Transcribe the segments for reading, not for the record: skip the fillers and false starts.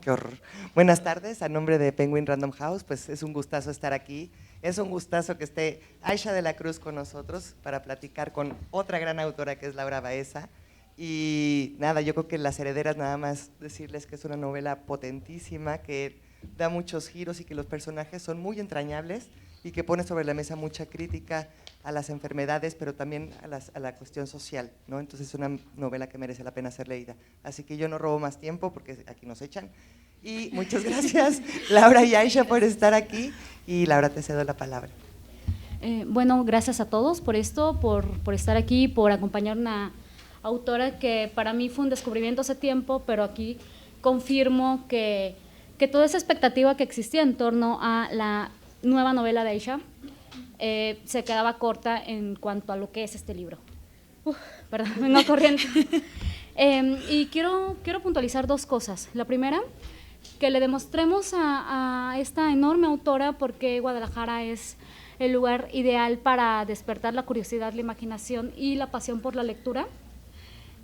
qué horror. Buenas tardes, a nombre de Penguin Random House, pues es un gustazo estar aquí. Es un gustazo que esté Aisha de la Cruz con nosotros para platicar con otra gran autora que es Laura Baeza. Y nada, yo creo que Las Herederas, nada más decirles que es una novela potentísima, que da muchos giros y que los personajes son muy entrañables y que pone sobre la mesa mucha crítica a las enfermedades, pero también a la cuestión social, ¿no? Entonces es una novela que merece la pena ser leída. Así que yo no robo más tiempo porque aquí nos echan. Y muchas gracias, Laura y Aisha, por estar aquí. Y Laura, te cedo la palabra. Bueno, gracias a todos por esto, por estar aquí, por acompañar una autora que para mí fue un descubrimiento hace tiempo, pero aquí confirmo que toda esa expectativa que existía en torno a la nueva novela de Aisha se quedaba corta en cuanto a lo que es este libro. Perdón, vengo corriendo. Y quiero puntualizar dos cosas. La primera, que le demostremos a esta enorme autora por qué Guadalajara es el lugar ideal para despertar la curiosidad, la imaginación y la pasión por la lectura.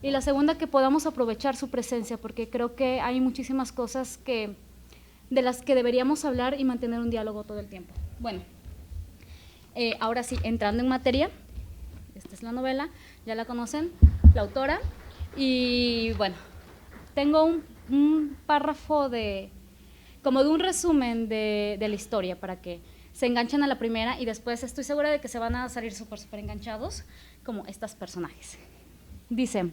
Y la segunda, que podamos aprovechar su presencia, porque creo que hay muchísimas cosas de las que deberíamos hablar y mantener un diálogo todo el tiempo. Bueno, ahora sí, entrando en materia, esta es la novela, ya la conocen, la autora, y bueno, tengo un párrafo como de un resumen de la historia para que se enganchen a la primera y después estoy segura de que se van a salir súper enganchados como estos personajes. Dice,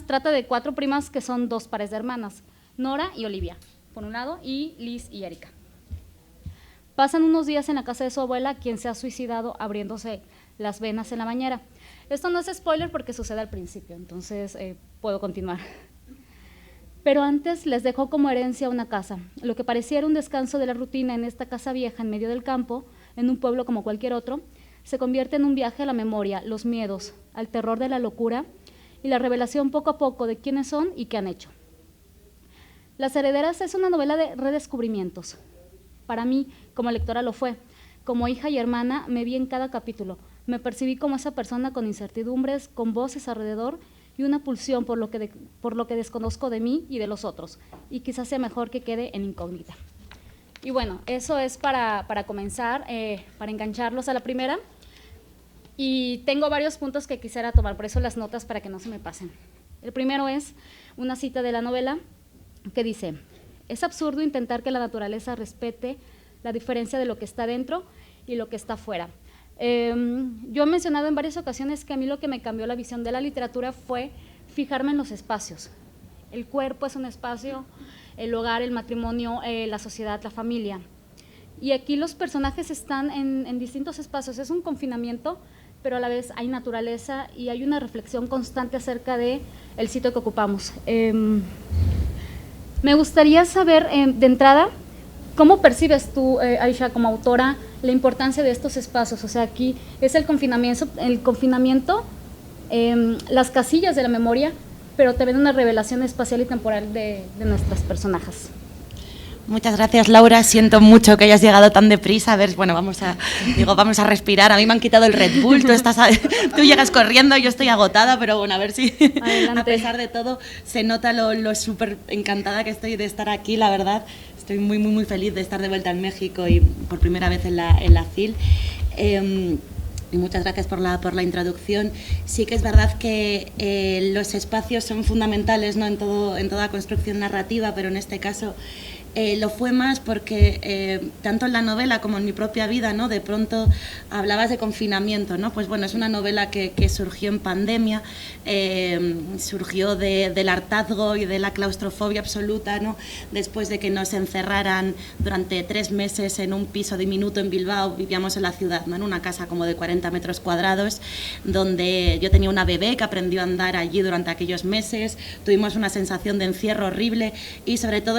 trata de 4 primas que son 2 pares de hermanas, Nora y Olivia, por un lado, y Liz y Erika. Pasan unos días en la casa de su abuela, quien se ha suicidado abriéndose las venas en la bañera. Esto no es spoiler porque sucede al principio, entonces puedo continuar. Pero antes les dejó como herencia una casa. Lo que pareciera un descanso de la rutina en esta casa vieja en medio del campo, en un pueblo como cualquier otro, se convierte en un viaje a la memoria, los miedos, al terror de la locura y la revelación poco a poco de quiénes son y qué han hecho. Las Herederas es una novela de redescubrimientos. Para mí, como lectora lo fue. Como hija y hermana, me vi en cada capítulo. Me percibí como esa persona con incertidumbres, con voces alrededor y una pulsión por lo que desconozco de mí y de los otros. Y quizás sea mejor que quede en incógnita. Y bueno, eso es para comenzar, para engancharlos a la primera. Y tengo varios puntos que quisiera tomar, por eso las notas para que no se me pasen. El primero es una cita de la novela que dice: es absurdo intentar que la naturaleza respete la diferencia de lo que está dentro y lo que está fuera. Yo he mencionado en varias ocasiones que a mí lo que me cambió la visión de la literatura fue fijarme en los espacios. El cuerpo es un espacio, el hogar, el matrimonio, la sociedad, la familia. Y aquí los personajes están en distintos espacios. Es un confinamiento, pero a la vez hay naturaleza y hay una reflexión constante acerca del sitio que ocupamos. Me gustaría saber, de entrada, ¿cómo percibes tú, Aisha, como autora, la importancia de estos espacios? O sea, aquí es el confinamiento, las casillas de la memoria, pero también una revelación espacial y temporal de nuestras personajes. Muchas gracias, Laura. Siento mucho que hayas llegado tan deprisa. A ver, bueno, vamos a respirar. A mí me han quitado el Red Bull. Tú llegas corriendo, yo estoy agotada, pero bueno, a ver si adelante. A pesar de todo se nota lo súper encantada que estoy de estar aquí, la verdad. Estoy muy, muy, muy feliz de estar de vuelta en México y por primera vez en la FIL. Y muchas gracias por la introducción. Sí que es verdad que los espacios son fundamentales, ¿no?, en toda construcción narrativa, pero en este caso lo fue más porque tanto en la novela como en mi propia vida, ¿no?, de pronto hablabas de confinamiento, ¿no? Pues bueno, es una novela que surgió en pandemia, surgió del hartazgo y de la claustrofobia absoluta, ¿no?, después de que nos encerraran durante 3 meses en un piso diminuto en Bilbao. Vivíamos en la ciudad, ¿no?, en una casa como de 40 metros cuadrados, donde yo tenía una bebé que aprendió a andar allí durante aquellos meses. Tuvimos una sensación de encierro horrible y sobre todo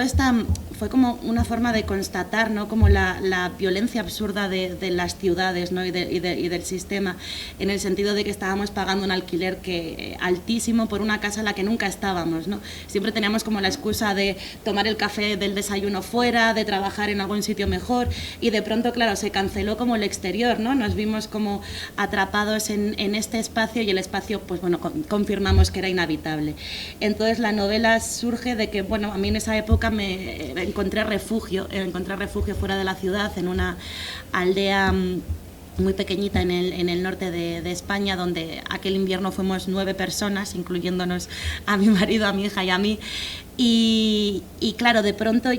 fue como una forma de constatar, ¿no?, como la violencia absurda de las ciudades, ¿no?, y del sistema, en el sentido de que estábamos pagando un alquiler altísimo por una casa en la que nunca estábamos, ¿no? Siempre teníamos como la excusa de tomar el café del desayuno fuera, de trabajar en algún sitio mejor, y de pronto, claro, se canceló como el exterior, ¿no? Nos vimos como atrapados en este espacio y el espacio, pues bueno, confirmamos que era inhabitable. Entonces la novela surge de que, bueno, a mí en esa época me encontré refugio fuera de la ciudad, en una aldea muy pequeñita en el norte de España, donde aquel invierno fuimos 9 personas, incluyéndonos a mi marido, a mi hija y a mí. Y claro, de pronto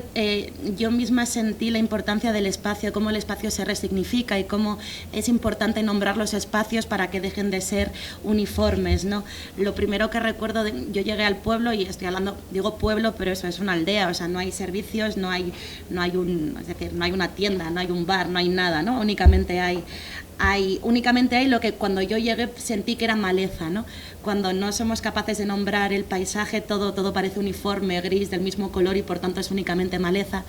yo misma sentí la importancia del espacio, cómo el espacio se resignifica y cómo es importante nombrar los espacios para que dejen de ser uniformes, ¿no? Lo primero que recuerdo, yo llegué al pueblo, y estoy hablando, digo pueblo, pero eso es una aldea, o sea, no hay servicios, no hay una tienda, no hay un bar, no hay nada, ¿no? Únicamente hay lo que cuando yo llegué sentí que era maleza, ¿no? Cuando no somos capaces de nombrar el paisaje, todo parece uniforme, gris, del mismo color, y por tanto es únicamente maleza.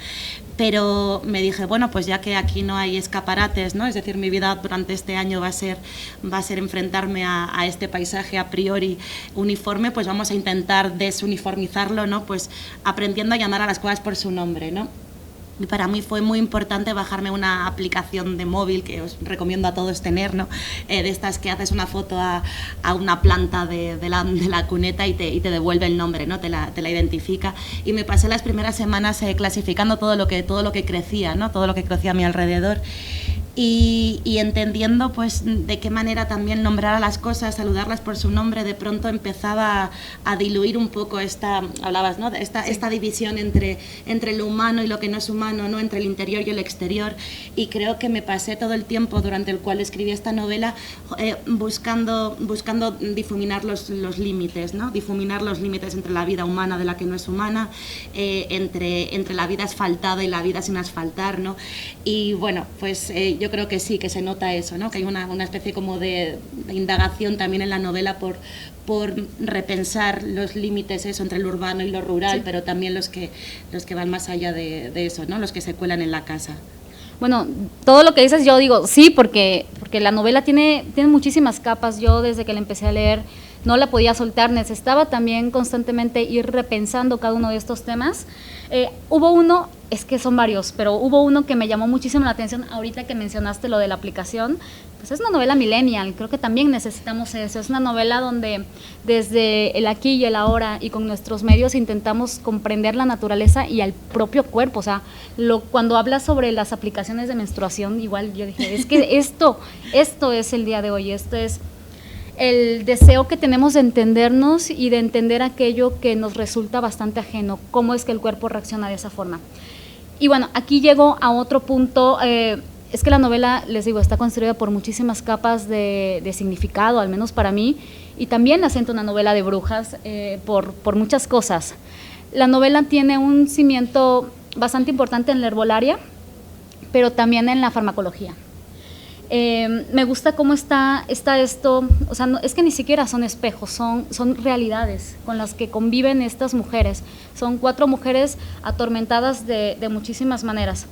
Pero me dije, bueno, pues ya que aquí no hay escaparates, ¿no? Es decir, mi vida durante este año va a ser enfrentarme a este paisaje a priori uniforme, pues vamos a intentar desuniformizarlo, ¿no? Pues aprendiendo a llamar a las cosas por su nombre, ¿no? Y para mí fue muy importante bajarme una aplicación de móvil que os recomiendo a todos tener, ¿no? De estas que haces una foto a una planta de la cuneta y te devuelve el nombre, ¿no? Te la identifica. Y me pasé las primeras semanas clasificando todo lo que crecía, ¿no? Todo lo que crecía a mi alrededor. Y entendiendo pues de qué manera también nombrar a las cosas, saludarlas por su nombre, de pronto empezaba a diluir un poco hablabas, ¿no? esta división entre lo humano y lo que no es humano, ¿no? Entre el interior y el exterior, y creo que me pasé todo el tiempo durante el cual escribí esta novela buscando difuminar los límites, ¿no? Difuminar los límites entre la vida humana de la que no es humana, entre la vida asfaltada y la vida sin asfaltar, ¿no? Y bueno, pues yo creo que sí, que se nota eso, ¿no? Que hay una especie como de indagación también en la novela por repensar los límites eso entre lo urbano y lo rural, sí, pero también los que van más allá de eso, ¿no? Los que se cuelan en la casa. Bueno, todo lo que dices yo digo sí, porque la novela tiene muchísimas capas. Yo desde que la empecé a leer no la podía soltar, necesitaba también constantemente ir repensando cada uno de estos temas. Hubo uno, es que son varios, pero hubo uno que me llamó muchísimo la atención ahorita que mencionaste lo de la aplicación. Pues es una novela millennial, creo que también necesitamos eso. Es una novela donde desde el aquí y el ahora y con nuestros medios intentamos comprender la naturaleza y al propio cuerpo. O sea, cuando hablas sobre las aplicaciones de menstruación, igual yo dije, es que esto es el día de hoy, esto es el deseo que tenemos de entendernos y de entender aquello que nos resulta bastante ajeno, cómo es que el cuerpo reacciona de esa forma. Y bueno, aquí llego a otro punto. Es que la novela, les digo, está construida por muchísimas capas de significado, al menos para mí, y también la siento una novela de brujas por muchas cosas. La novela tiene un cimiento bastante importante en la herbolaria, pero también en la farmacología. Me gusta cómo está esto, o sea, no, es que ni siquiera son espejos, son realidades con las que conviven estas mujeres. Son 4 mujeres atormentadas de muchísimas maneras.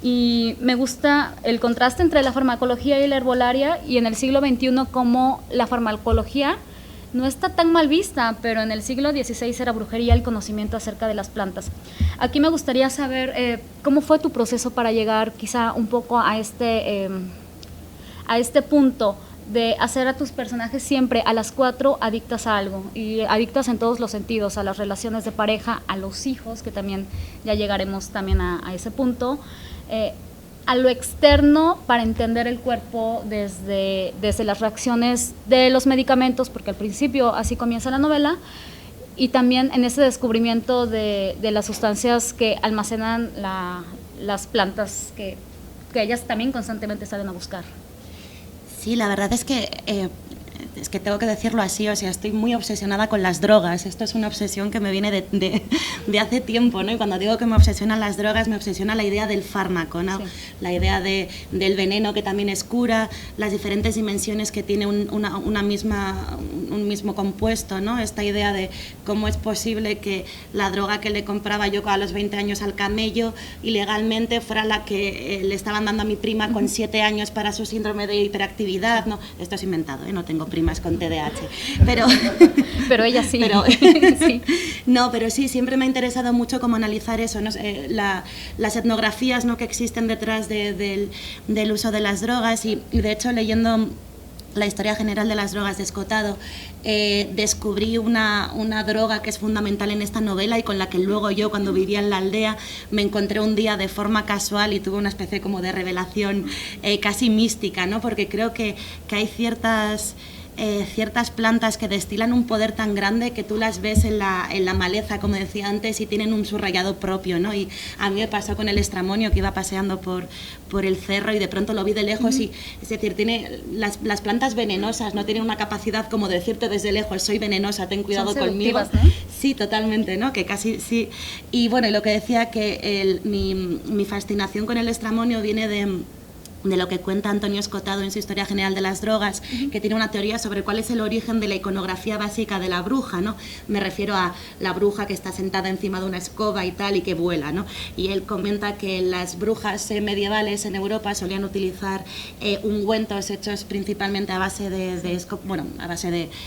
Y me gusta el contraste entre la farmacología y la herbolaria, y en el siglo XXI como la farmacología no está tan mal vista, pero en el siglo XVI era brujería el conocimiento acerca de las plantas. Aquí me gustaría saber cómo fue tu proceso para llegar quizá un poco a este punto de hacer a tus personajes siempre a las 4 adictas a algo, y adictas en todos los sentidos, a las relaciones de pareja, a los hijos, que también ya llegaremos también a ese punto, a lo externo para entender el cuerpo desde las reacciones de los medicamentos, porque al principio así comienza la novela, y también en ese descubrimiento de las sustancias que almacenan las plantas que ellas también constantemente salen a buscar. Sí, la verdad es que tengo que decirlo así, o sea, estoy muy obsesionada con las drogas. Esto es una obsesión que me viene de hace tiempo, ¿no? Y cuando digo que me obsesionan las drogas, me obsesiona la idea del fármaco, ¿no? Sí. La idea del veneno, que también es cura, las diferentes dimensiones que tiene un mismo compuesto, ¿no? Esta idea de cómo es posible que la droga que le compraba yo a los 20 años al camello ilegalmente fuera la que le estaban dando a mi prima con 7 años para su síndrome de hiperactividad, ¿no? Esto es inventado, ¿eh? No tengo primas con TDAH, pero ella sí. Sí. No, pero sí, siempre me ha interesado mucho cómo analizar eso, ¿no? Las etnografías, ¿no? Que existen detrás del uso de las drogas, y de hecho leyendo la historia general de las drogas de Escotado, descubrí una droga que es fundamental en esta novela y con la que luego yo, cuando vivía en la aldea, me encontré un día de forma casual y tuve una especie como de revelación casi mística, ¿no? Porque creo que hay ciertas plantas que destilan un poder tan grande que tú las ves en la maleza, como decía antes, y tienen un subrayado propio, ¿no? Y a mí me pasó con el estramonio, que iba paseando por el cerro y de pronto lo vi de lejos y, es decir, tiene las plantas venenosas, no tienen una capacidad como de decirte desde lejos, soy venenosa, ten cuidado conmigo. ¿No? Sí, totalmente, ¿no? Que casi, sí. Y bueno, y lo que decía que mi fascinación con el estramonio viene de lo que cuenta Antonio Escotado en su Historia General de las Drogas, que tiene una teoría sobre cuál es el origen de la iconografía básica de la bruja, ¿no? Me refiero a la bruja que está sentada encima de una escoba y tal, y que vuela, ¿no? Y él comenta que las brujas medievales en Europa solían utilizar ungüentos hechos principalmente a base de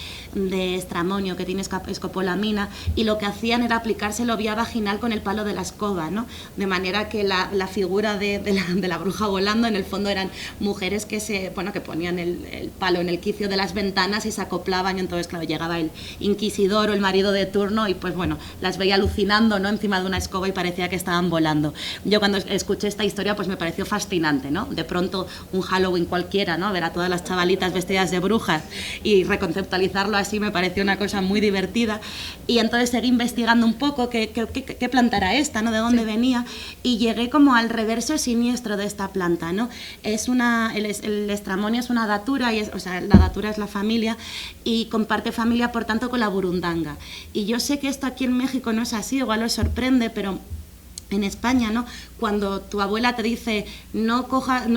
estramonio, que tiene escopolamina, y lo que hacían era aplicárselo vía vaginal con el palo de la escoba, ¿no? De manera que la figura de la bruja volando, en el fondo eran mujeres que ponían el palo en el quicio de las ventanas y se acoplaban, y entonces, claro, llegaba el inquisidor o el marido de turno y pues bueno, las veía alucinando, ¿no? Encima de una escoba y parecía que estaban volando. Yo cuando escuché esta historia pues me pareció fascinante, ¿no? De pronto un Halloween cualquiera, ¿no? Ver a todas las chavalitas vestidas de brujas y reconceptualizarlo así me pareció una cosa muy divertida, y entonces seguí investigando un poco qué planta era esta, ¿no? De dónde venía, y llegué como al reverso siniestro de esta planta, ¿no? El estramonio es una datura, la datura es la familia y comparte familia, por tanto, con la burundanga. Y yo sé que esto aquí en México no es así, igual os sorprende, pero en España, ¿no? Cuando tu abuela te dice no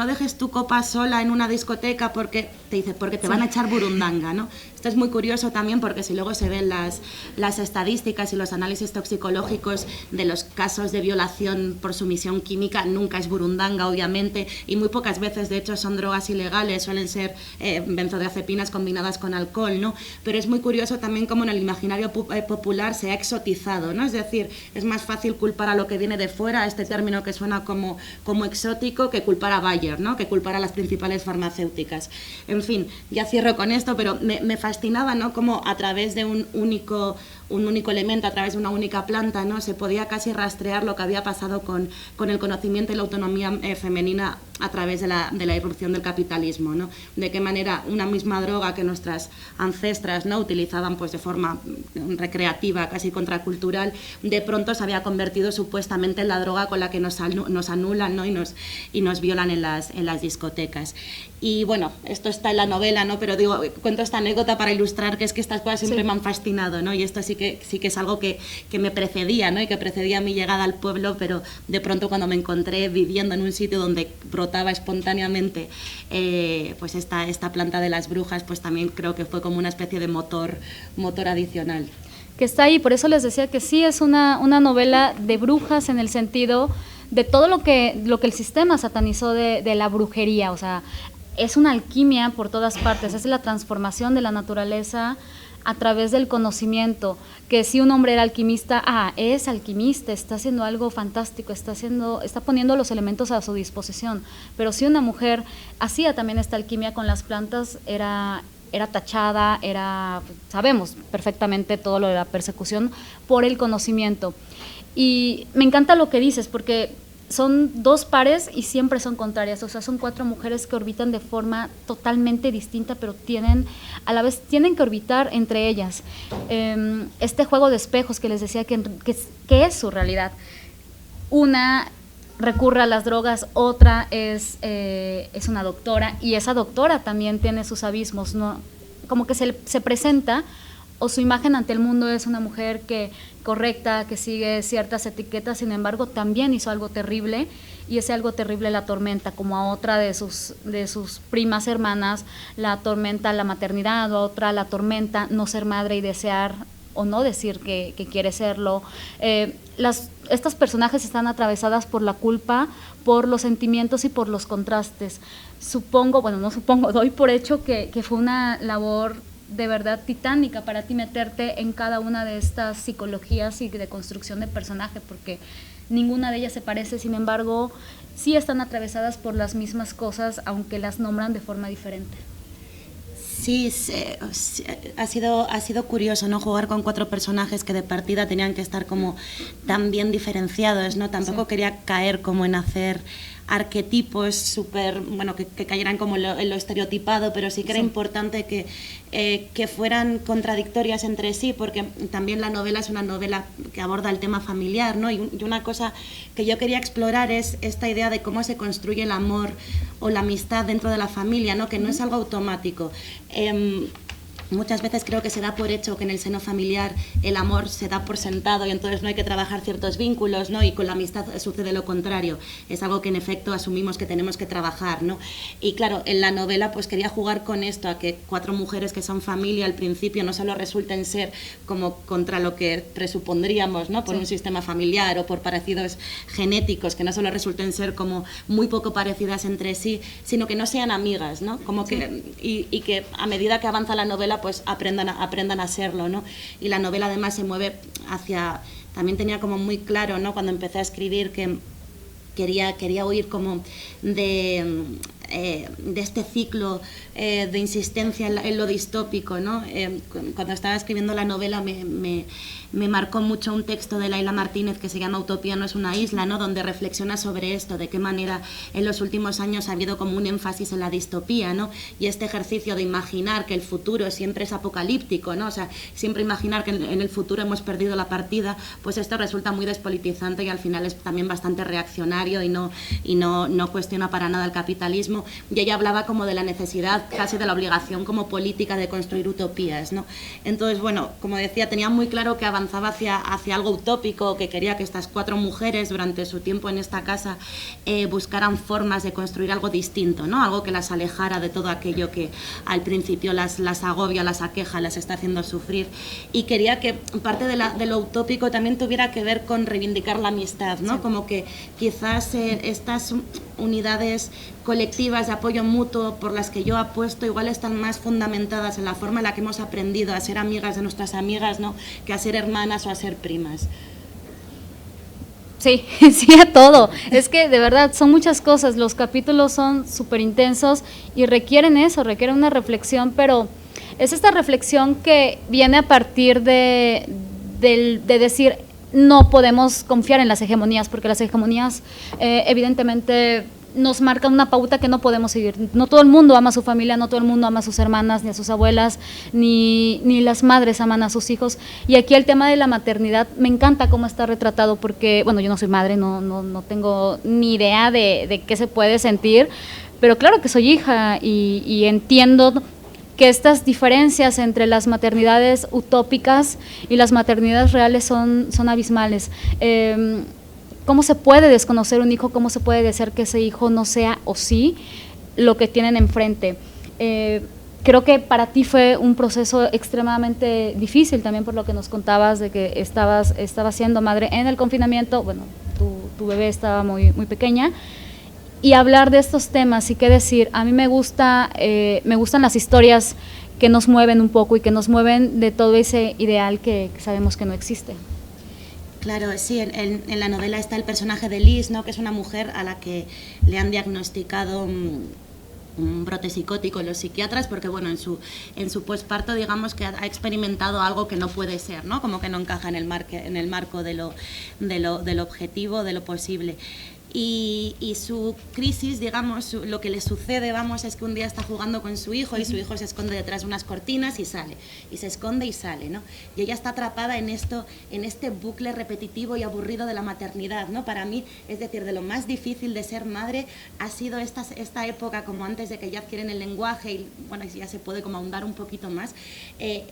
dejes tu copa sola en una discoteca porque te van a echar burundanga, ¿no? Esto es muy curioso también porque si luego se ven las estadísticas y los análisis toxicológicos de los casos de violación por sumisión química, nunca es burundanga, obviamente, y muy pocas veces, de hecho, son drogas ilegales, suelen ser benzodiazepinas combinadas con alcohol, ¿no? Pero es muy curioso también cómo en el imaginario popular se ha exotizado, ¿no? Es decir, es más fácil culpar a lo que viene de fuera, este término que suena como exótico, que culpar a Bayer, ¿no? Que culpar a las principales farmacéuticas. En fin, ya cierro con esto, pero me fascinaba, ¿no? Cómo a través de un único elemento, a través de una única planta, ¿no? Se podía casi rastrear lo que había pasado con el conocimiento y la autonomía femenina a través de la irrupción del capitalismo, ¿no? De qué manera una misma droga que nuestras ancestras, ¿no? Utilizaban pues de forma recreativa, casi contracultural, de pronto se había convertido supuestamente en la droga con la que nos anulan, ¿no? y nos violan en las discotecas. Y bueno, esto está en la novela, ¿no? Pero digo, cuento esta anécdota para ilustrar que es que estas cosas siempre me han fascinado, ¿no? Y esto sí que es algo que me precedía, ¿no? Y que precedía mi llegada al pueblo, pero de pronto cuando me encontré viviendo en un sitio donde brotaba espontáneamente pues esta planta de las brujas, pues también creo que fue como una especie de motor adicional. Que está ahí, por eso les decía que sí es una novela de brujas en el sentido de todo lo que el sistema satanizó de la brujería, o sea, es una alquimia por todas partes, es la transformación de la naturaleza a través del conocimiento, que si un hombre era alquimista, es alquimista, está haciendo algo fantástico, está poniendo los elementos a su disposición, pero si una mujer hacía también esta alquimia con las plantas, era tachada, sabemos perfectamente todo lo de la persecución por el conocimiento. Y me encanta lo que dices, porque son dos pares y siempre son contrarias, o sea, son 4 mujeres que orbitan de forma totalmente distinta, pero a la vez tienen que orbitar entre ellas. Este juego de espejos que les decía que es su realidad. Una recurre a las drogas, otra es una doctora, y esa doctora también tiene sus abismos, ¿no? Como que se presenta, o su imagen ante el mundo es una mujer correcta, que sigue ciertas etiquetas, sin embargo también hizo algo terrible, y ese algo terrible la atormenta, como a otra de sus primas hermanas la atormenta la maternidad, o a otra la atormenta no ser madre y desear o no decir que quiere serlo. Estas personajes están atravesadas por la culpa, por los sentimientos y por los contrastes. Doy por hecho que fue una labor de verdad titánica para ti meterte en cada una de estas psicologías y de construcción de personaje, porque ninguna de ellas se parece, sin embargo, sí están atravesadas por las mismas cosas, aunque las nombran de forma diferente. Sí, ha sido curioso, ¿no? Jugar con 4 personajes que de partida tenían que estar como tan bien diferenciados, ¿no? Tampoco quería caer como en hacer arquetipos súper, bueno, que cayeran como en lo estereotipado, pero sí que era importante que fueran contradictorias entre sí, porque también la novela es una novela que aborda el tema familiar, ¿no? Y una cosa que yo quería explorar es esta idea de cómo se construye el amor o la amistad dentro de la familia, ¿no? Que no es algo automático. Muchas veces creo que se da por hecho que en el seno familiar el amor se da por sentado y entonces no hay que trabajar ciertos vínculos, ¿no? Y con la amistad sucede lo contrario. Es algo que en efecto asumimos que tenemos que trabajar, ¿no? Y claro, en la novela pues quería jugar con esto, a que 4 mujeres que son familia al principio no solo resulten ser como contra lo que presupondríamos, ¿no? Por un sistema familiar o por parecidos genéticos, que no solo resulten ser como muy poco parecidas entre sí, sino que no sean amigas, ¿no? Como que, y que a medida que avanza la novela pues aprendan a serlo, ¿no? Y la novela además se mueve hacia... También tenía como muy claro, ¿no? Cuando empecé a escribir que quería huir como de este ciclo de insistencia en lo distópico, ¿no? Cuando estaba escribiendo la novela me marcó mucho un texto de Laila Martínez que se llama Utopía no es una isla, ¿no? Donde reflexiona sobre esto, de qué manera en los últimos años ha habido como un énfasis en la distopía, ¿no? Y este ejercicio de imaginar que el futuro siempre es apocalíptico, ¿no? O sea, siempre imaginar que en el futuro hemos perdido la partida, pues esto resulta muy despolitizante y al final es también bastante reaccionario y no cuestiona para nada el capitalismo. Y ella hablaba como de la necesidad, casi de la obligación como política de construir utopías, ¿no? Entonces, bueno, como decía, tenía muy claro que avanzaba hacia algo utópico, que quería que estas 4 mujeres durante su tiempo en esta casa buscaran formas de construir algo distinto, ¿no? Algo que las alejara de todo aquello que al principio las agobia, las aqueja, las está haciendo sufrir. Y quería que parte de lo utópico también tuviera que ver con reivindicar la amistad, ¿no? Sí. Como que quizás estas unidades colectivas de apoyo mutuo por las que yo apuesto igual están más fundamentadas en la forma en la que hemos aprendido a ser amigas de nuestras amigas, ¿no? Que a ser hermanas o a ser primas. Sí, sí a todo. Es que de verdad son muchas cosas, los capítulos son súper intensos y requieren eso, requieren una reflexión, pero es esta reflexión que viene a partir de decir no podemos confiar en las hegemonías, porque las hegemonías evidentemente nos marcan una pauta que no podemos seguir. No todo el mundo ama a su familia, no todo el mundo ama a sus hermanas, ni a sus abuelas, ni las madres aman a sus hijos. Y aquí el tema de la maternidad, me encanta cómo está retratado, porque, bueno, yo no soy madre, no tengo ni idea de qué se puede sentir, pero claro que soy hija y entiendo que estas diferencias entre las maternidades utópicas y las maternidades reales son abismales. ¿Cómo se puede desconocer un hijo? ¿Cómo se puede decir que ese hijo no sea o sí lo que tienen enfrente? Creo que para ti fue un proceso extremadamente difícil también por lo que nos contabas de que estabas siendo madre en el confinamiento. Bueno, tu bebé estaba muy, muy pequeña. Y hablar de estos temas y qué decir, a mí me gustan las historias que nos mueven un poco y que nos mueven de todo ese ideal que sabemos que no existe. Claro, sí, en la novela está el personaje de Liz, ¿no? Que es una mujer a la que le han diagnosticado un brote psicótico los psiquiatras porque, bueno, en su posparto, digamos que ha experimentado algo que no puede ser, ¿no? Como que no encaja en el marco de lo objetivo, de lo posible. Y su crisis, digamos, lo que le sucede, vamos, es que un día está jugando con su hijo y su hijo se esconde detrás de unas cortinas y sale, y se esconde y sale, ¿no? Y ella está atrapada en este bucle repetitivo y aburrido de la maternidad, ¿no? Para mí, es decir, de lo más difícil de ser madre ha sido esta época, como antes de que ya adquieren el lenguaje y, bueno, ya se puede como ahondar un poquito más,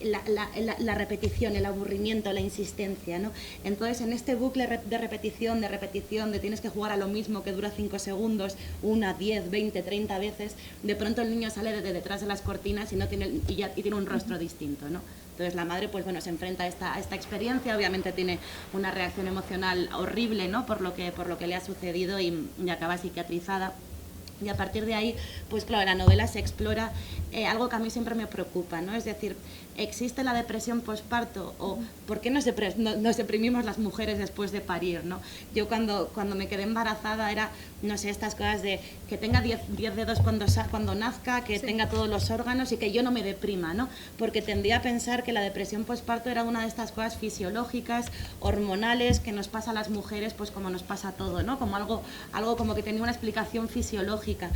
la repetición, el aburrimiento, la insistencia, ¿no? Entonces, en este bucle de repetición, de tienes que jugar a lo mismo que dura 5 segundos, 1, 10, 20, 30 veces, de pronto el niño sale de detrás de las cortinas y tiene un rostro distinto, ¿no? Entonces la madre, pues bueno, se enfrenta a esta experiencia, obviamente tiene una reacción emocional horrible, ¿no? Por lo que le ha sucedido y acaba psiquiatrizada. Y a partir de ahí, pues claro, la novela se explora algo que a mí siempre me preocupa, ¿no? Es decir, ¿existe la depresión posparto o por qué nos deprimimos las mujeres después de parir, ¿no? Yo cuando me quedé embarazada era, no sé, estas cosas de que tenga 10 dedos cuando nazca, que tenga todos los órganos y que yo no me deprima, ¿no? Porque tendía a pensar que la depresión posparto era una de estas cosas fisiológicas, hormonales, que nos pasa a las mujeres, pues como nos pasa a todo, ¿no? Como algo como que tenía una explicación fisiológica.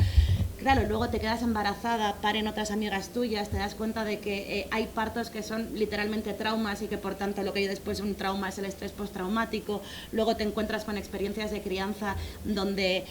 Claro, luego te quedas embarazada, paren otras amigas tuyas, te das cuenta de que hay partos que son literalmente traumas y que por tanto lo que hay después de un trauma es el estrés postraumático. Luego te encuentras con experiencias de crianza donde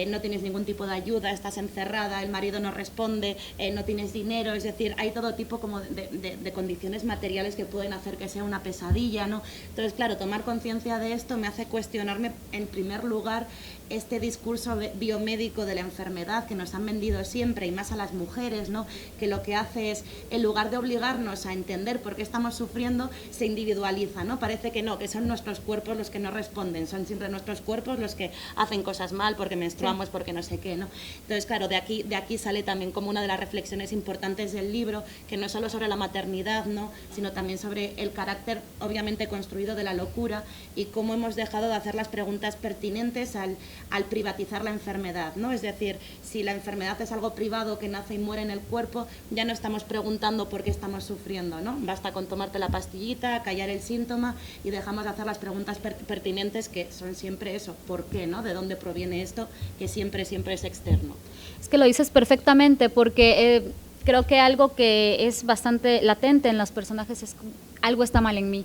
no tienes ningún tipo de ayuda, estás encerrada, el marido no responde, no tienes dinero, es decir, hay todo tipo como de condiciones materiales que pueden hacer que sea una pesadilla, ¿no? Entonces, claro, tomar conciencia de esto me hace cuestionarme en primer lugar este discurso biomédico de la enfermedad que nos han vendido siempre y más a las mujeres, ¿no? Que lo que hace es, en lugar de obligarnos a entender por qué estamos sufriendo, se individualiza, ¿no? Parece que no, que son nuestros cuerpos los que no responden, son siempre nuestros cuerpos los que hacen cosas mal porque menstruamos, porque no sé qué, ¿no? Entonces, claro, de aquí sale también como una de las reflexiones importantes del libro, que no solo sobre la maternidad, ¿no? Sino también sobre el carácter obviamente construido de la locura y cómo hemos dejado de hacer las preguntas pertinentes al privatizar la enfermedad, ¿no? Es decir, si la enfermedad es algo privado que nace y muere en el cuerpo, ya no estamos preguntando por qué estamos sufriendo, ¿no? Basta con tomarte la pastillita, callar el síntoma y dejamos de hacer las preguntas pertinentes que son siempre eso, ¿por qué, no? ¿De dónde proviene esto? Que siempre es externo. Es que lo dices perfectamente porque creo que algo que es bastante latente en los personajes es algo está mal en mí.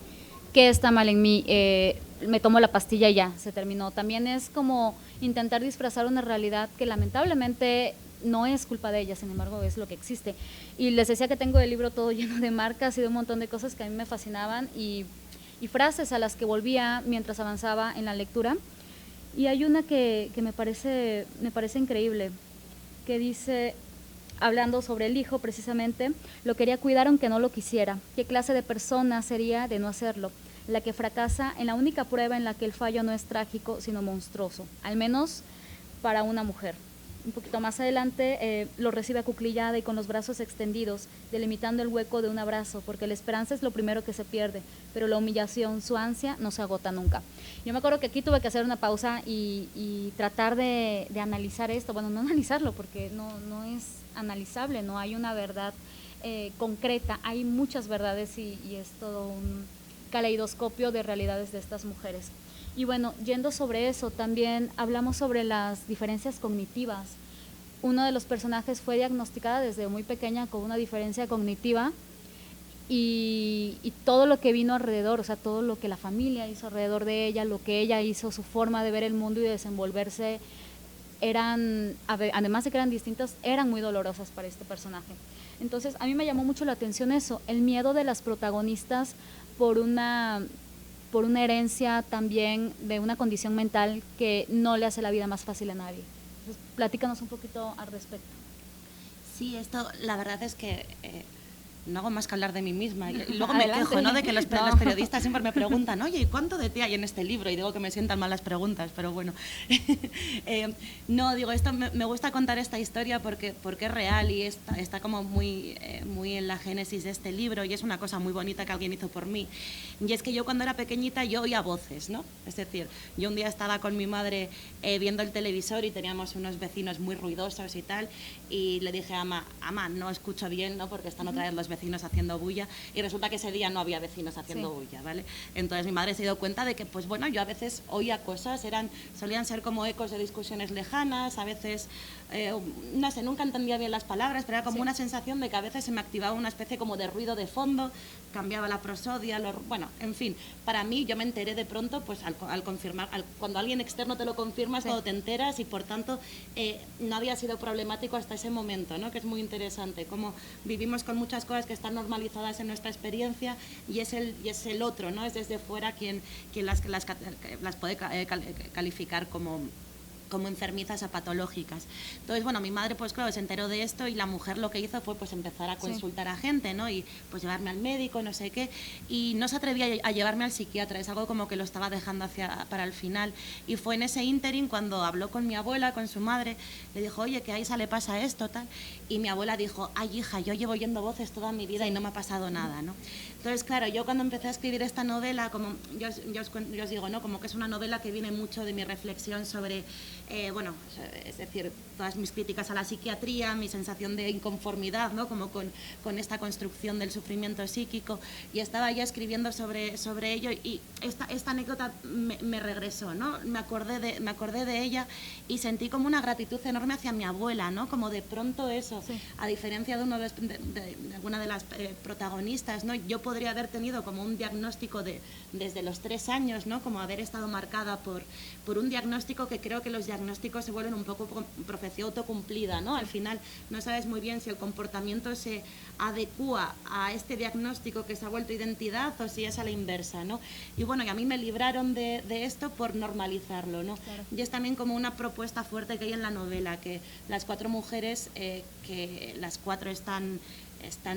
¿Qué está mal en mí? Me tomo la pastilla y ya, se terminó. También es como intentar disfrazar una realidad que lamentablemente no es culpa de ella, sin embargo es lo que existe. Y les decía que tengo el libro todo lleno de marcas y de un montón de cosas que a mí me fascinaban y frases a las que volvía mientras avanzaba en la lectura. Y hay una que me parece increíble, que dice, hablando sobre el hijo precisamente, lo quería cuidar aunque no lo quisiera. ¿Qué clase de persona sería de no hacerlo? La que fracasa en la única prueba en la que el fallo no es trágico, sino monstruoso, al menos para una mujer. Un poquito más adelante lo recibe acuclillada y con los brazos extendidos, delimitando el hueco de un abrazo, porque la esperanza es lo primero que se pierde, pero la humillación, su ansia, no se agota nunca. Yo me acuerdo que aquí tuve que hacer una pausa y tratar de analizar esto, bueno, no analizarlo, porque no es analizable, no hay una verdad concreta, hay muchas verdades y es todo un caleidoscopio de realidades de estas mujeres. Y bueno, yendo sobre eso, también hablamos sobre las diferencias cognitivas. Uno de los personajes fue diagnosticada desde muy pequeña con una diferencia cognitiva y todo lo que vino alrededor, o sea, todo lo que la familia hizo alrededor de ella, lo que ella hizo, su forma de ver el mundo y de desenvolverse, eran, además de que eran distintas, eran muy dolorosas para este personaje. Entonces, a mí me llamó mucho la atención eso, el miedo de las protagonistas por una herencia también de una condición mental que no le hace la vida más fácil a nadie. Entonces, platícanos un poquito al respecto. Sí, esto la verdad es que no hago más que hablar de mí misma. Y luego me quejo, ¿no?, de que los periodistas siempre me preguntan, oye, ¿y cuánto de ti hay en este libro? Y digo que me sientan mal las preguntas, pero bueno. No, digo, esto me gusta contar esta historia porque es real y está como muy en la génesis de este libro y es una cosa muy bonita que alguien hizo por mí. Y es que yo cuando era pequeñita yo oía voces, ¿no? Es decir, yo un día estaba con mi madre viendo el televisor y teníamos unos vecinos muy ruidosos y tal, y le dije a Ama, no escucho bien, ¿no?, porque están otra vez los vecinos haciendo bulla, y resulta que ese día no había vecinos haciendo bulla, ¿vale? Entonces mi madre se dio cuenta de que, pues bueno, yo a veces oía cosas, solían ser como ecos de discusiones lejanas, a veces, no sé, nunca entendía bien las palabras, pero era como una sensación de que a veces se me activaba una especie como de ruido de fondo, cambiaba la prosodia, bueno, en fin, para mí yo me enteré de pronto, pues al confirmar, cuando alguien externo te lo confirma es cuando te enteras y por tanto no había sido problemático hasta ese momento, ¿no?, que es muy interesante, como vivimos con muchas cosas que están normalizadas en nuestra experiencia y es el otro, ¿no?, es desde fuera quien las puede calificar como como enfermizas o patológicas. Entonces, bueno, mi madre, pues claro, se enteró de esto y la mujer lo que hizo fue pues empezar a consultar a gente, ¿no? Y pues llevarme al médico, no sé qué, y no se atrevía a llevarme al psiquiatra, es algo como que lo estaba dejando para el final. Y fue en ese ínterin cuando habló con mi abuela, con su madre, le dijo, oye, que a Isa le pasa esto, tal, y mi abuela dijo, ay, hija, yo llevo oyendo voces toda mi vida y no me ha pasado nada, ¿no? Entonces, claro, yo cuando empecé a escribir esta novela, como yo os digo, ¿no? Como que es una novela que viene mucho de mi reflexión sobre, bueno, es decir, todas mis críticas a la psiquiatría, mi sensación de inconformidad, ¿no? Como con esta construcción del sufrimiento psíquico, y estaba ya escribiendo sobre ello, y esta anécdota me regresó, ¿no? Me acordé de ella y sentí como una gratitud enorme hacia mi abuela, ¿no? Como de pronto eso, a diferencia de alguna de las protagonistas, ¿no? Yo podría haber tenido como un diagnóstico desde los 3 años, ¿no? Como haber estado marcada por un diagnóstico, que creo que los diagnósticos se vuelven un poco profecía autocumplida, ¿no? Al final no sabes muy bien si el comportamiento se adecúa a este diagnóstico que se ha vuelto identidad o si es a la inversa, ¿no? Y bueno, y a mí me libraron de esto por normalizarlo, ¿no? Claro. Y es también como una propuesta fuerte que hay en la novela, que las 4 mujeres, que las 4 están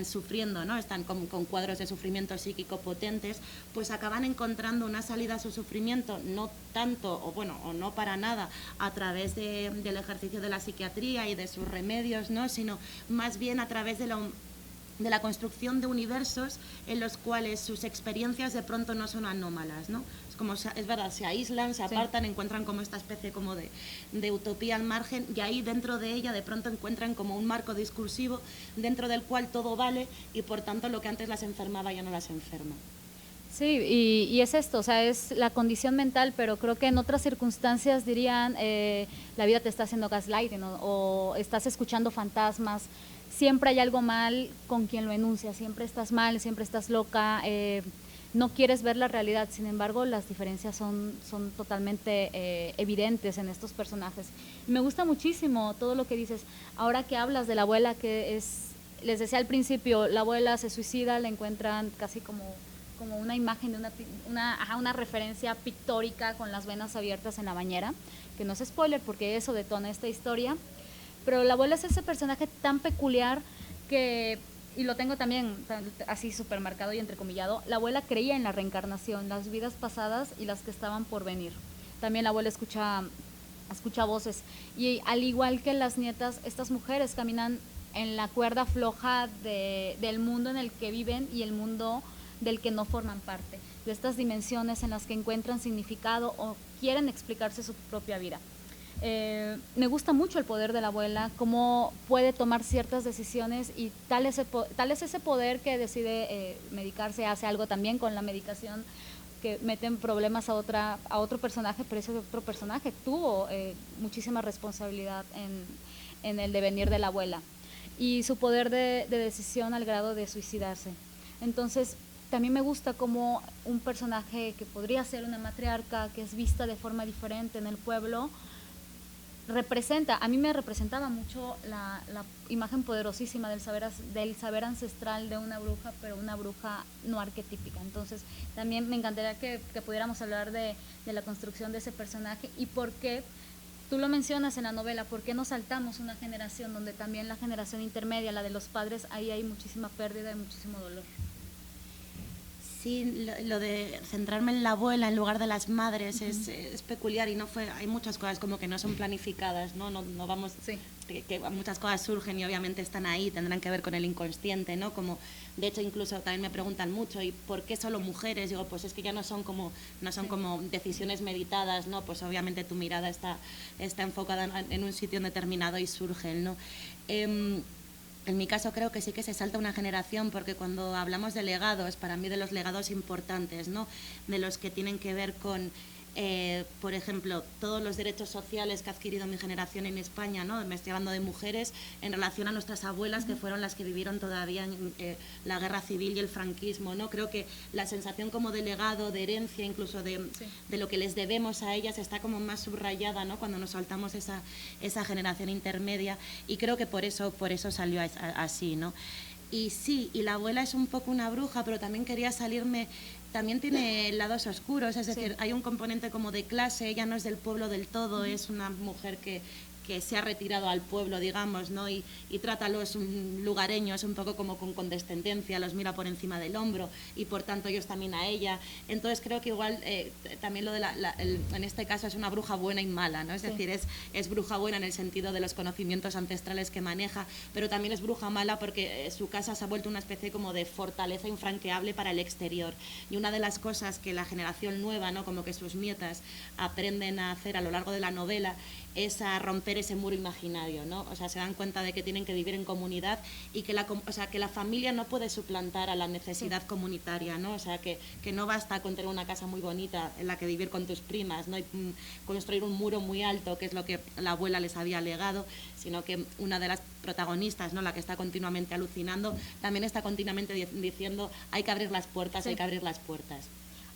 sufriendo, ¿no? Están con cuadros de sufrimiento psíquico potentes, pues acaban encontrando una salida a su sufrimiento, no tanto, o no para nada, a través del ejercicio de la psiquiatría y de sus remedios, ¿no? Sino más bien a través de la construcción de universos en los cuales sus experiencias de pronto no son anómalas, ¿no? Es verdad, se aíslan, se apartan, encuentran como esta especie como de utopía al margen, y ahí dentro de ella de pronto encuentran como un marco discursivo dentro del cual todo vale, y por tanto lo que antes las enfermaba ya no las enferma. Sí, y es esto, o sea, es la condición mental, pero creo que en otras circunstancias dirían, la vida te está haciendo gaslighting, ¿no? O estás escuchando fantasmas. Siempre hay algo mal con quien lo enuncia, siempre estás mal, siempre estás loca, no quieres ver la realidad. Sin embargo, las diferencias son totalmente evidentes en estos personajes. Me gusta muchísimo todo lo que dices. Ahora que hablas de la abuela, les decía al principio, la abuela se suicida, la encuentran casi como una imagen de una referencia pictórica con las venas abiertas en la bañera, que no es spoiler porque eso detona esta historia. Pero la abuela es ese personaje tan peculiar que, y lo tengo también así súper marcado y entrecomillado, la abuela creía en la reencarnación, las vidas pasadas y las que estaban por venir. También la abuela escucha voces, y al igual que las nietas, estas mujeres caminan en la cuerda floja del mundo en el que viven y el mundo del que no forman parte, de estas dimensiones en las que encuentran significado o quieren explicarse su propia vida. Me gusta mucho el poder de la abuela, cómo puede tomar ciertas decisiones, y tal es ese poder que decide medicarse, hace algo también con la medicación, que meten problemas a otro personaje, pero ese otro personaje tuvo muchísima responsabilidad en el devenir de la abuela, y su poder de decisión al grado de suicidarse. Entonces, también me gusta como un personaje que podría ser una matriarca, que es vista de forma diferente en el pueblo, a mí me representaba mucho la imagen poderosísima del saber ancestral de una bruja, pero una bruja no arquetípica. Entonces también me encantaría que pudiéramos hablar de la construcción de ese personaje, y por qué, tú lo mencionas en la novela, por qué nos saltamos una generación donde también la generación intermedia, la de los padres, ahí hay muchísima pérdida y muchísimo dolor. Sí, lo de centrarme en la abuela en lugar de las madres es peculiar, y hay muchas cosas como que no son planificadas, no vamos, sí. que muchas cosas surgen y obviamente están ahí, tendrán que ver con el inconsciente, ¿no? Como, de hecho, incluso también me preguntan mucho, ¿y por qué solo mujeres? Digo, pues es que ya no son como decisiones meditadas, ¿no? Pues obviamente tu mirada está enfocada en un sitio determinado y surgen, ¿no? En mi caso creo que sí que se salta una generación, porque cuando hablamos de legados, para mí de los legados importantes, ¿no? De los que tienen que ver con, por ejemplo, todos los derechos sociales que ha adquirido mi generación en España, ¿no? Me estoy hablando de mujeres en relación a nuestras abuelas, que fueron las que vivieron todavía la guerra civil y el franquismo, ¿no? Creo que la sensación como de legado, de herencia, incluso de lo que les debemos a ellas, está como más subrayada, ¿no? Cuando nos saltamos esa generación intermedia, y creo que por eso salió así, ¿no? Y sí, y la abuela es un poco una bruja, pero también quería salirme, también tiene lados oscuros, es decir, hay un componente como de clase, ella no es del pueblo del todo, es una mujer que se ha retirado al pueblo, digamos, ¿no? Y trata a los lugareños un poco como con condescendencia, los mira por encima del hombro y por tanto ellos también a ella. Entonces creo que igual también lo de en este caso es una bruja buena y mala, ¿no? Es decir, es bruja buena en el sentido de los conocimientos ancestrales que maneja, pero también es bruja mala porque su casa se ha vuelto una especie como de fortaleza infranqueable para el exterior. Y una de las cosas que la generación nueva, ¿no? Como que sus nietas aprenden a hacer a lo largo de la novela es a romper ese muro imaginario, ¿no? O sea, se dan cuenta de que tienen que vivir en comunidad y que la familia no puede suplantar a la necesidad comunitaria, ¿no? O sea, que no basta con tener una casa muy bonita en la que vivir con tus primas, ¿no? Y construir un muro muy alto, que es lo que la abuela les había legado, sino que una de las protagonistas, ¿no? La que está continuamente alucinando, también está continuamente diciendo hay que abrir las puertas, hay que abrir las puertas.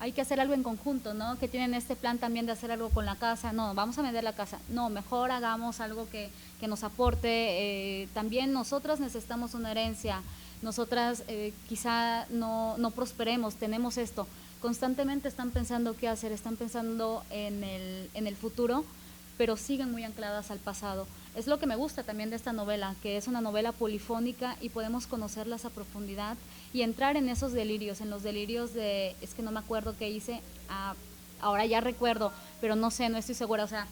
Hay que hacer algo en conjunto, ¿no? Que tienen este plan también de hacer algo con la casa. No, vamos a vender la casa. No, mejor hagamos algo que nos aporte. También nosotras necesitamos una herencia. Nosotras quizá no prosperemos, tenemos esto. Constantemente están pensando qué hacer, están pensando en el futuro, pero siguen muy ancladas al pasado. Es lo que me gusta también de esta novela, que es una novela polifónica y podemos conocerlas a profundidad y entrar en esos delirios, en los delirios de, es que no me acuerdo qué hice, ahora ya recuerdo, pero no sé, no estoy segura, o sea,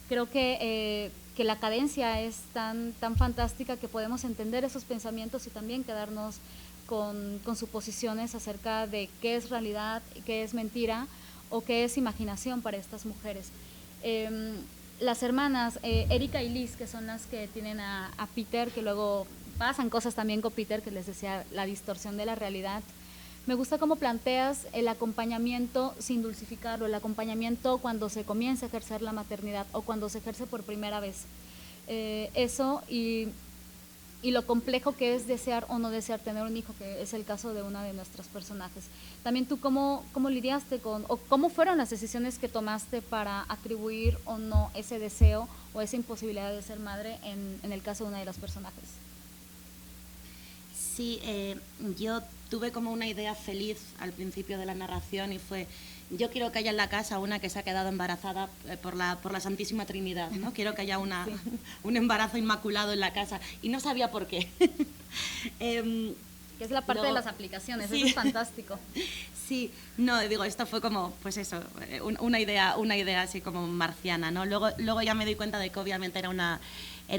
creo que la cadencia es tan fantástica que podemos entender esos pensamientos y también quedarnos con suposiciones acerca de qué es realidad, qué es mentira o qué es imaginación para estas mujeres. Las hermanas, Erika y Liz, que son las que tienen a Peter, que luego pasan cosas también con Peter, que les decía, la distorsión de la realidad. Me gusta cómo planteas el acompañamiento sin dulcificarlo, el acompañamiento cuando se comienza a ejercer la maternidad o cuando se ejerce por primera vez. Eso y lo complejo que es desear o no desear tener un hijo, que es el caso de una de nuestros personajes. También tú, ¿cómo lidiaste o cómo fueron las decisiones que tomaste para atribuir o no ese deseo o esa imposibilidad de ser madre en el caso de una de los personajes? Sí, yo tuve como una idea feliz al principio de la narración y fue, yo quiero que haya en la casa una que se ha quedado embarazada por la Santísima Trinidad, ¿no? Quiero que haya un embarazo inmaculado en la casa y no sabía por qué. Que es la parte de las aplicaciones, sí. Eso es fantástico. Sí, no, digo, esto fue como, pues eso, una idea así como marciana, ¿no? Luego ya me di cuenta de que obviamente era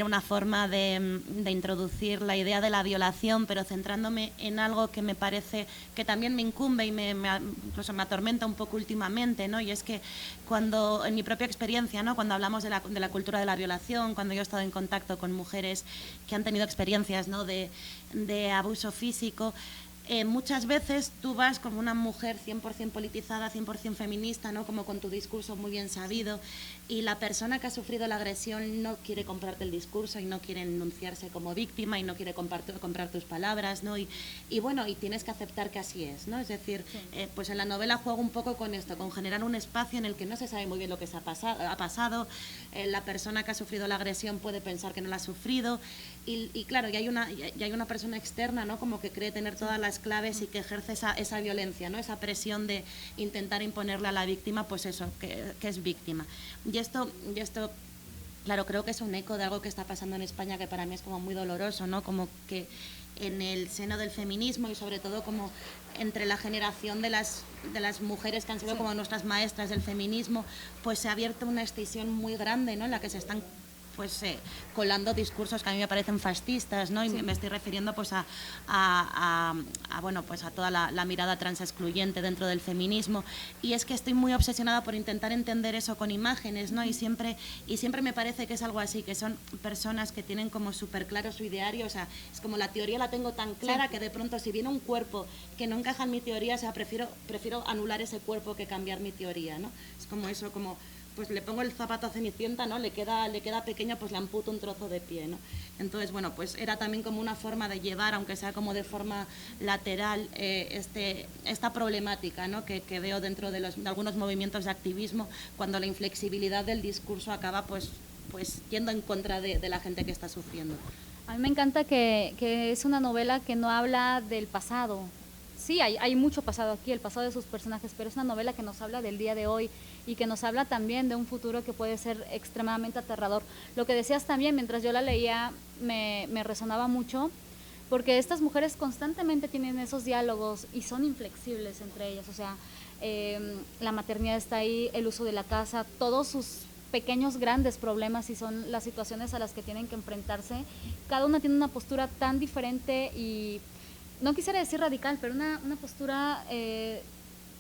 una forma de introducir la idea de la violación, pero centrándome en algo que me parece que también me incumbe y incluso me atormenta un poco últimamente, ¿no? Y es que cuando, en mi propia experiencia, ¿no? Cuando hablamos de la cultura de la violación, cuando yo he estado en contacto con mujeres que han tenido experiencias, ¿no? de abuso físico, muchas veces tú vas como una mujer 100% politizada, 100% feminista, ¿no? Como con tu discurso muy bien sabido, y la persona que ha sufrido la agresión no quiere comprarte el discurso y no quiere enunciarse como víctima y no quiere comprar tus palabras, ¿no? Y bueno, y tienes que aceptar que así es, ¿no? Es decir, sí. Pues en la novela juego un poco con esto, con generar un espacio en el que no se sabe muy bien lo que ha pasado, la persona que ha sufrido la agresión puede pensar que no la ha sufrido, y claro, y hay una persona externa, ¿no? Como que cree tener todas las claves y que ejerce esa violencia, ¿no? Esa presión de intentar imponerle a la víctima, pues eso, que es víctima. Y esto, claro, creo que es un eco de algo que está pasando en España que para mí es como muy doloroso, ¿no? Como que en el seno del feminismo y sobre todo como entre la generación de las mujeres que han sido como nuestras maestras del feminismo, pues se ha abierto una extensión muy grande, ¿no? En la que se están pues colando discursos que a mí me parecen fascistas, ¿no? Y me estoy refiriendo pues bueno, pues a toda la mirada transexcluyente dentro del feminismo, y es que estoy muy obsesionada por intentar entender eso con imágenes, ¿no? Y siempre me parece que es algo así, que son personas que tienen como súper claro su ideario, o sea, es como la teoría la tengo tan clara que de pronto si viene un cuerpo que no encaja en mi teoría, o sea, prefiero anular ese cuerpo que cambiar mi teoría, ¿no? Es como eso, como pues le pongo el zapato a Cenicienta, ¿no? Le queda pequeña, pues le amputo un trozo de pie, ¿no? Entonces, bueno, pues era también como una forma de llevar, aunque sea como de forma lateral, esta problemática, ¿no? Que veo dentro de algunos movimientos de activismo, cuando la inflexibilidad del discurso acaba pues yendo en contra de la gente que está sufriendo. A mí me encanta que es una novela que no habla del pasado. Sí, hay mucho pasado aquí, el pasado de sus personajes, pero es una novela que nos habla del día de hoy y que nos habla también de un futuro que puede ser extremadamente aterrador. Lo que decías también, mientras yo la leía, me resonaba mucho, porque estas mujeres constantemente tienen esos diálogos y son inflexibles entre ellas. O sea, la maternidad está ahí, el uso de la casa, todos sus pequeños, grandes problemas y son las situaciones a las que tienen que enfrentarse. Cada una tiene una postura tan diferente y no quisiera decir radical, pero una postura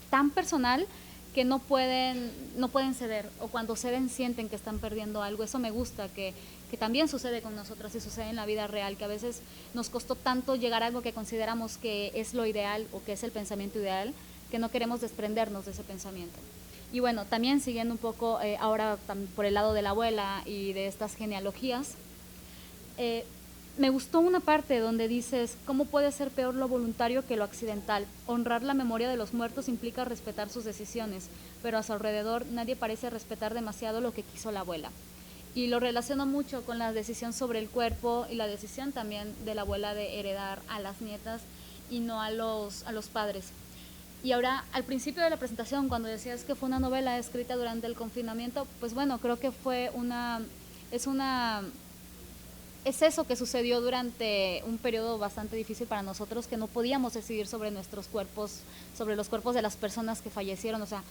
tan personal que no pueden ceder, o cuando ceden sienten que están perdiendo algo. Eso me gusta, que también sucede con nosotras y sucede en la vida real, que a veces nos costó tanto llegar a algo que consideramos que es lo ideal o que es el pensamiento ideal, que no queremos desprendernos de ese pensamiento. Y bueno, también siguiendo un poco ahora por el lado de la abuela y de estas genealogías, me gustó una parte donde dices, ¿cómo puede ser peor lo voluntario que lo accidental? Honrar la memoria de los muertos implica respetar sus decisiones, pero a su alrededor nadie parece respetar demasiado lo que quiso la abuela. Y lo relaciono mucho con la decisión sobre el cuerpo y la decisión también de la abuela de heredar a las nietas y no a los padres. Y ahora, al principio de la presentación, cuando decías que fue una novela escrita durante el confinamiento, pues bueno, creo que es eso que sucedió durante un periodo bastante difícil para nosotros, que no podíamos decidir sobre nuestros cuerpos, sobre los cuerpos de las personas que fallecieron. O sea,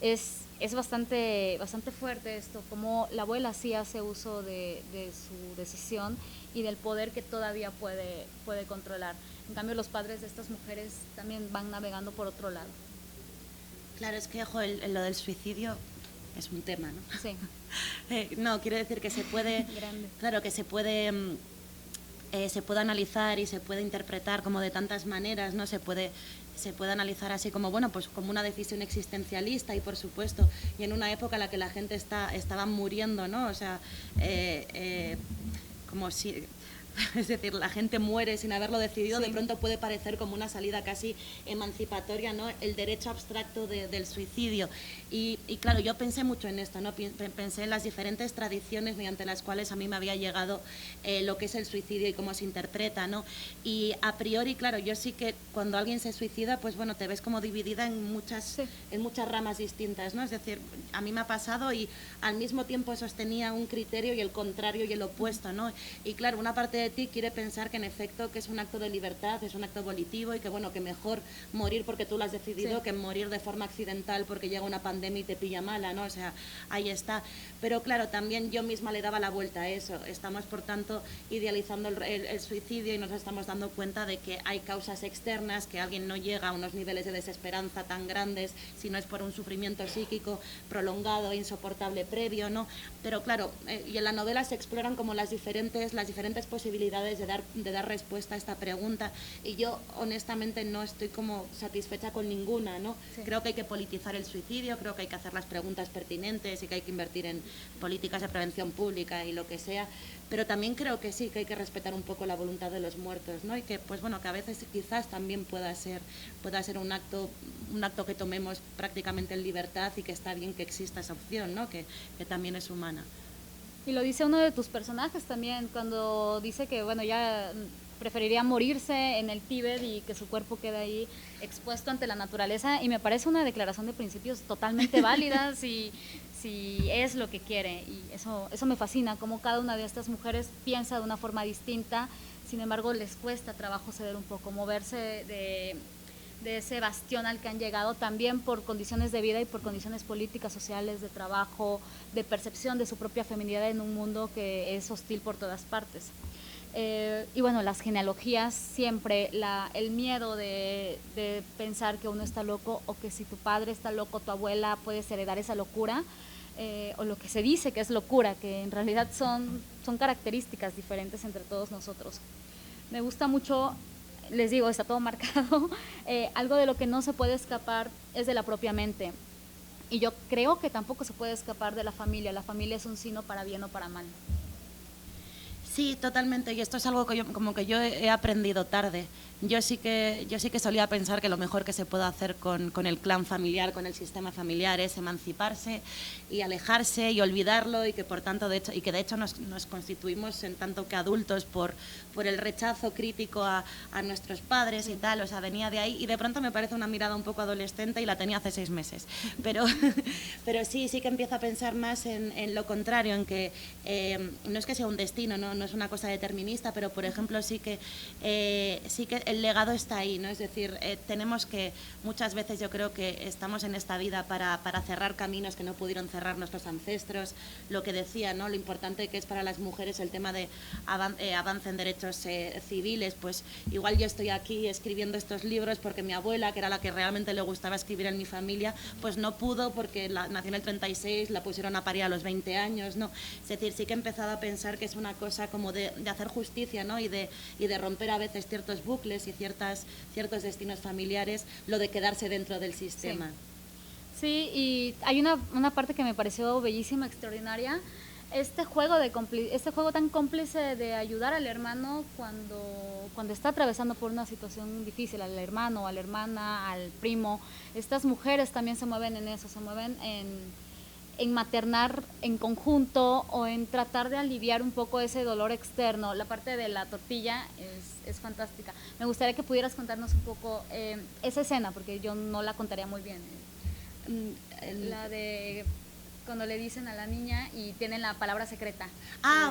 es bastante fuerte esto, como la abuela sí hace uso de su decisión y del poder que todavía puede controlar. En cambio, los padres de estas mujeres también van navegando por otro lado. Claro, es que lo del suicidio es un tema, ¿no? Sí. No, quiero decir que se puede, claro, que se puede analizar y se puede interpretar como de tantas maneras, ¿no? Se puede analizar así como, bueno, pues como una decisión existencialista y por supuesto, y en una época en la que la gente estaba muriendo, ¿no? O sea, como si... Es decir, la gente muere sin haberlo decidido, sí. De pronto puede parecer como una salida casi emancipatoria, ¿no? El derecho abstracto del suicidio. Y claro, yo pensé mucho en esto, ¿no? Pensé en las diferentes tradiciones mediante las cuales a mí me había llegado lo que es el suicidio y cómo se interpreta, ¿no? Y a priori, claro, yo sí que cuando alguien se suicida, pues bueno, te ves como dividida en muchas ramas distintas, ¿no? Es decir, a mí me ha pasado y al mismo tiempo sostenía un criterio y el contrario y el opuesto, ¿no? Y claro, una parte de ti quiere pensar que en efecto que es un acto de libertad, es un acto volitivo y que bueno, que mejor morir porque tú lo has decidido, sí, que morir de forma accidental porque llega una pandemia y te pilla mala, ¿no? O sea, ahí está. Pero claro, también yo misma le daba la vuelta a eso. Estamos, por tanto, idealizando el suicidio y nos estamos dando cuenta de que hay causas externas, que alguien no llega a unos niveles de desesperanza tan grandes si no es por un sufrimiento psíquico prolongado, insoportable previo, ¿no? Pero claro, y en la novela se exploran como las diferentes posibilidades de dar respuesta a esta pregunta y yo honestamente no estoy como satisfecha con ninguna, ¿no? Sí. Creo que hay que politizar el suicidio, creo que hay que hacer las preguntas pertinentes y que hay que invertir en políticas de prevención pública y lo que sea, pero también creo que sí, que hay que respetar un poco la voluntad de los muertos, ¿no? Y que pues bueno, que a veces quizás también pueda ser un acto que tomemos prácticamente en libertad y que está bien que exista esa opción, ¿no? Que también es humana. Y lo dice uno de tus personajes también, cuando dice que bueno, ya preferiría morirse en el Tíbet y que su cuerpo quede ahí expuesto ante la naturaleza, y me parece una declaración de principios totalmente válida si es lo que quiere, y eso me fascina, cómo cada una de estas mujeres piensa de una forma distinta, sin embargo les cuesta trabajo ceder un poco, moverse de ese bastión al que han llegado también por condiciones de vida y por condiciones políticas, sociales, de trabajo, de percepción de su propia feminidad en un mundo que es hostil por todas partes. Y bueno, las genealogías siempre, el miedo de pensar que uno está loco o que si tu padre está loco, tu abuela puedes heredar esa locura, o lo que se dice que es locura, que en realidad son características diferentes entre todos nosotros. Me gusta mucho, les digo, está todo marcado, algo de lo que no se puede escapar es de la propia mente. Y yo creo que tampoco se puede escapar de la familia es un sino para bien o para mal. Sí, totalmente, y esto es algo que yo he aprendido tarde. Yo sí que solía pensar que lo mejor que se puede hacer con el clan familiar, con el sistema familiar, es emanciparse y alejarse y olvidarlo, y que por tanto, de hecho nos constituimos en tanto que adultos por el rechazo crítico a nuestros padres y tal, o sea, venía de ahí, y de pronto me parece una mirada un poco adolescente, y la tenía hace 6 meses. Pero sí que empiezo a pensar más en lo contrario, en que no es que sea un destino, no es una cosa determinista, pero por ejemplo sí que el legado está ahí, ¿no? Es decir, tenemos que, muchas veces yo creo que estamos en esta vida para cerrar caminos que no pudieron cerrar nuestros ancestros, lo que decía, ¿no? Lo importante que es para las mujeres el tema de avance en derechos civiles, pues igual yo estoy aquí escribiendo estos libros porque mi abuela, que era la que realmente le gustaba escribir en mi familia, pues no pudo porque nació en el 36, la pusieron a parir a los 20 años, ¿no? Es decir, sí que he empezado a pensar que es una cosa como de hacer justicia, ¿no? Y de romper a veces ciertos bucles y ciertos destinos familiares, lo de quedarse dentro del sistema. Sí, y hay una parte que me pareció bellísima, extraordinaria, este juego tan cómplice de ayudar al hermano cuando está atravesando por una situación difícil, al hermano, a la hermana, al primo. Estas mujeres también se mueven en eso, se mueven en maternar en conjunto o en tratar de aliviar un poco ese dolor externo. La parte de la tortilla es fantástica. Me gustaría que pudieras contarnos un poco esa escena, porque yo no la contaría muy bien. La de cuando le dicen a la niña y tienen la palabra secreta.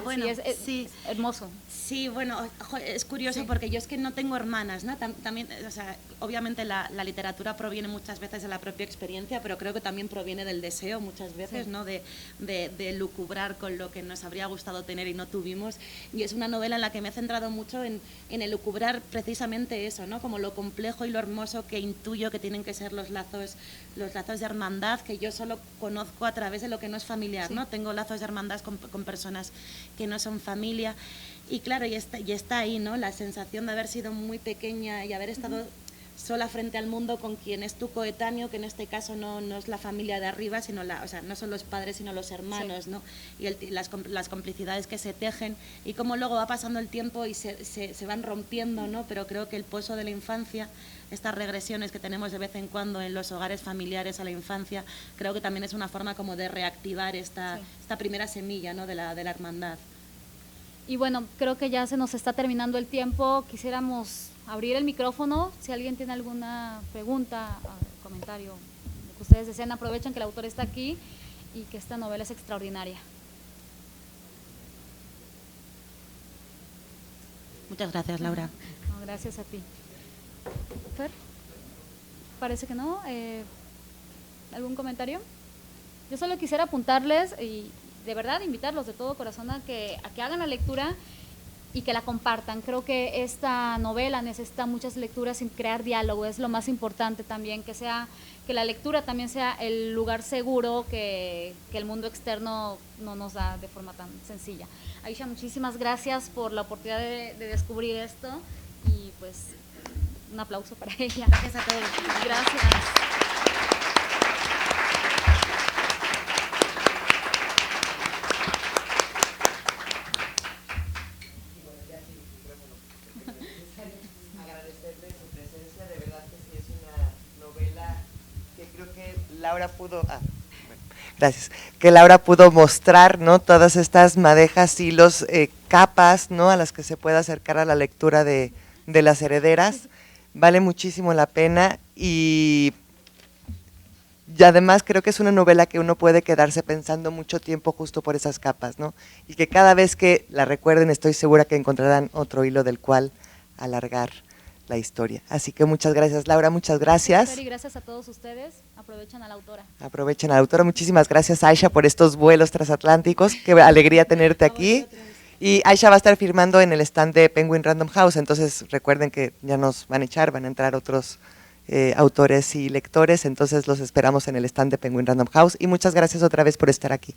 Bueno, sí. Es hermoso. Sí, bueno, es curioso, sí, porque yo es que no tengo hermanas, ¿no? También, o sea, obviamente la literatura proviene muchas veces de la propia experiencia, pero creo que también proviene del deseo muchas veces, sí, ¿no? De lucubrar con lo que nos habría gustado tener y no tuvimos. Y es una novela en la que me he centrado mucho en el lucubrar precisamente eso, ¿no? Como lo complejo y lo hermoso que intuyo que tienen que ser los lazos de hermandad, que yo solo conozco a través de lo que no es familiar, sí, ¿no? Tengo lazos de hermandad con personas que no son familia. Y claro, y está ahí, ¿no? La sensación de haber sido muy pequeña y haber estado sola frente al mundo con quien es tu coetáneo, que en este caso no es la familia de arriba, sino o sea, no son los padres, sino los hermanos, sí, ¿no? Y las complicidades que se tejen, y cómo luego va pasando el tiempo y se van rompiendo, ¿no? Pero creo que el pozo de la infancia, estas regresiones que tenemos de vez en cuando en los hogares familiares a la infancia, creo que también es una forma como de reactivar esta primera semilla, ¿no? de la hermandad. Y bueno, creo que ya se nos está terminando el tiempo. Quisiéramos abrir el micrófono. Si alguien tiene alguna pregunta, comentario, lo que ustedes deseen, aprovechen que el autor está aquí y que esta novela es extraordinaria. Muchas gracias, Laura. No, gracias a ti. Fer, parece que no. ¿Algún comentario? Yo solo quisiera apuntarles y de verdad invitarlos de todo corazón a que hagan la lectura y que la compartan. Creo que esta novela necesita muchas lecturas sin crear diálogo, es lo más importante también, que la lectura también sea el lugar seguro que el mundo externo no nos da de forma tan sencilla. Aisha, muchísimas gracias por la oportunidad de descubrir esto, y pues un aplauso para ella. Gracias a todos. Gracias. Que Laura pudo mostrar, ¿no? Todas estas madejas, hilos, capas, ¿no? A las que se puede acercar a la lectura de Las herederas. Vale muchísimo la pena, y además creo que es una novela que uno puede quedarse pensando mucho tiempo justo por esas capas, ¿no? Y que cada vez que la recuerden estoy segura que encontrarán otro hilo del cual alargar la historia. Así que muchas gracias, Laura, muchas gracias. Y gracias a todos ustedes. Aprovechen a la autora. Aprovechen a la autora. Muchísimas gracias, Aisha, por estos vuelos transatlánticos. Qué alegría tenerte aquí. Y Aisha va a estar firmando en el stand de Penguin Random House, entonces recuerden que ya nos van a entrar otros autores y lectores, entonces los esperamos en el stand de Penguin Random House, y muchas gracias otra vez por estar aquí.